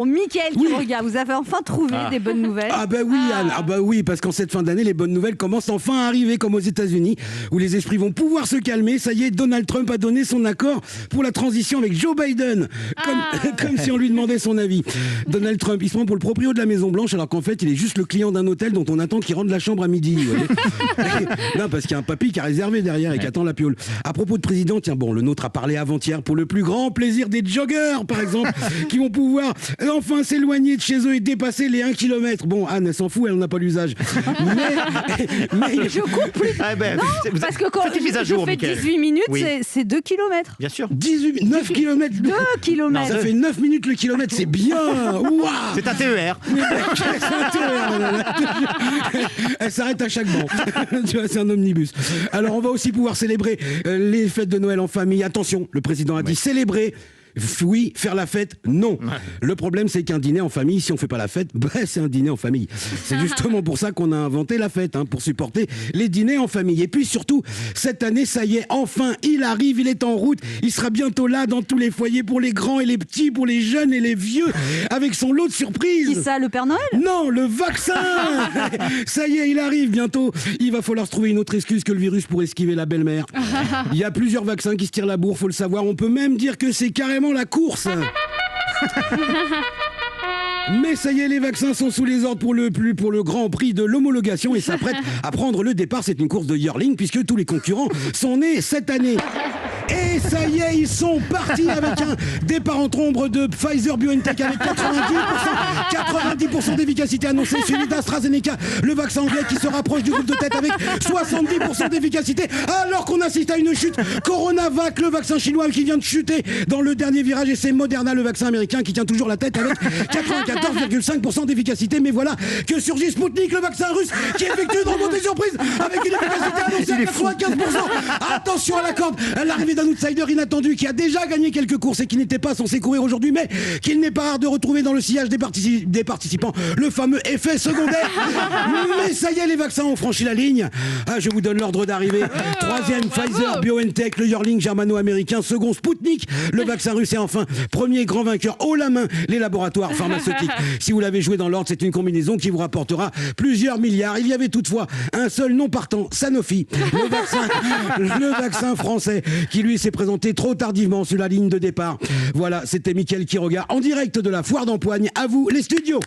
Mickaël Oui. Quiroga, vous avez enfin trouvé des bonnes nouvelles. Ah bah oui, Anne, ah bah oui, parce qu'en cette fin d'année, les bonnes nouvelles commencent enfin à arriver, comme aux États-Unis, où les esprits vont pouvoir se calmer. Ça y est, Donald Trump a donné son accord pour la transition avec Joe Biden, comme si on lui demandait son avis. Donald Trump, il se prend pour le proprio de la Maison Blanche, alors qu'en fait, il est juste le client d'un hôtel dont on attend qu'il rende la chambre à midi. Vous voyez. Non, parce qu'il y a un papy qui a réservé derrière et qui attend la piole. À propos de président, tiens, bon, le nôtre a parlé avant-hier pour le plus grand plaisir des joggers, par exemple, qui vont pouvoir enfin s'éloigner de chez eux et dépasser les 1 km. Bon, Anne, elle s'en fout, elle n'en a pas l'usage. Mais Je cours plus. Ah ben, Non, parce que quand faites une mise à je jour, fais Mickaël. 18 minutes, Oui. c'est 2 km. Bien sûr. 9 km. 2 km. Ça fait 9 minutes le kilomètre, c'est bien. Waouh. C'est un TER. Elle s'arrête à chaque banc. Tu vois, c'est un omnibus. Alors, on va aussi pouvoir célébrer les fêtes de Noël en famille. Attention, le président a dit célébrer. Oui, faire la fête, non. Le problème, c'est qu'un dîner en famille, si on fait pas la fête, c'est un dîner en famille. C'est justement pour ça qu'on a inventé la fête, pour supporter les dîners en famille. Et puis surtout, cette année, ça y est, enfin, il arrive, il est en route. Il sera bientôt là dans tous les foyers, pour les grands et les petits, pour les jeunes et les vieux, avec son lot de surprises. Qui ça, le Père Noël? Non, le vaccin. Ça y est, il arrive bientôt. Il va falloir se trouver une autre excuse que le virus pour esquiver la belle-mère. Il y a plusieurs vaccins qui se tirent la bourre, faut le savoir. On peut même dire que c'est carrément la course. Mais ça y est, les vaccins sont sous les ordres pour le grand prix de l'homologation et s'apprêtent à prendre le départ. C'est une course de yearling puisque tous les concurrents sont nés cette année. Et ça y est, ils sont partis avec un départ entre ombre de Pfizer-BioNTech avec 90% d'efficacité annoncée, suivi d'AstraZeneca, le vaccin anglais qui se rapproche du groupe de tête avec 70% d'efficacité, alors qu'on assiste à une chute. Coronavac, le vaccin chinois qui vient de chuter dans le dernier virage, et c'est Moderna, le vaccin américain, qui tient toujours la tête avec 94,5% d'efficacité. Mais voilà que surgit Sputnik, le vaccin russe, qui effectue une remontée surprise avec une efficacité annoncée à 95%. Attention à la corde, l'arrivée d'un outsider inattendu qui a déjà gagné quelques courses et qui n'était pas censé courir aujourd'hui, mais qu'il n'est pas rare de retrouver dans le sillage des participants le fameux effet secondaire. Mais ça y est, les vaccins ont franchi la ligne. Je vous donne l'ordre d'arrivée. Troisième, Pfizer, BioNTech, le yearling germano-américain. Second, Sputnik, le vaccin russe. Et enfin, premier grand vainqueur, haut la main, les laboratoires pharmaceutiques. Si vous l'avez joué dans l'ordre, c'est une combinaison qui vous rapportera plusieurs milliards. Il y avait toutefois un seul non partant, Sanofi, le vaccin français, qui lui s'est présenté trop tardivement sur la ligne de départ. Voilà, c'était Mickaël Quiroga en direct de la foire d'Empoigne. À vous, les studios.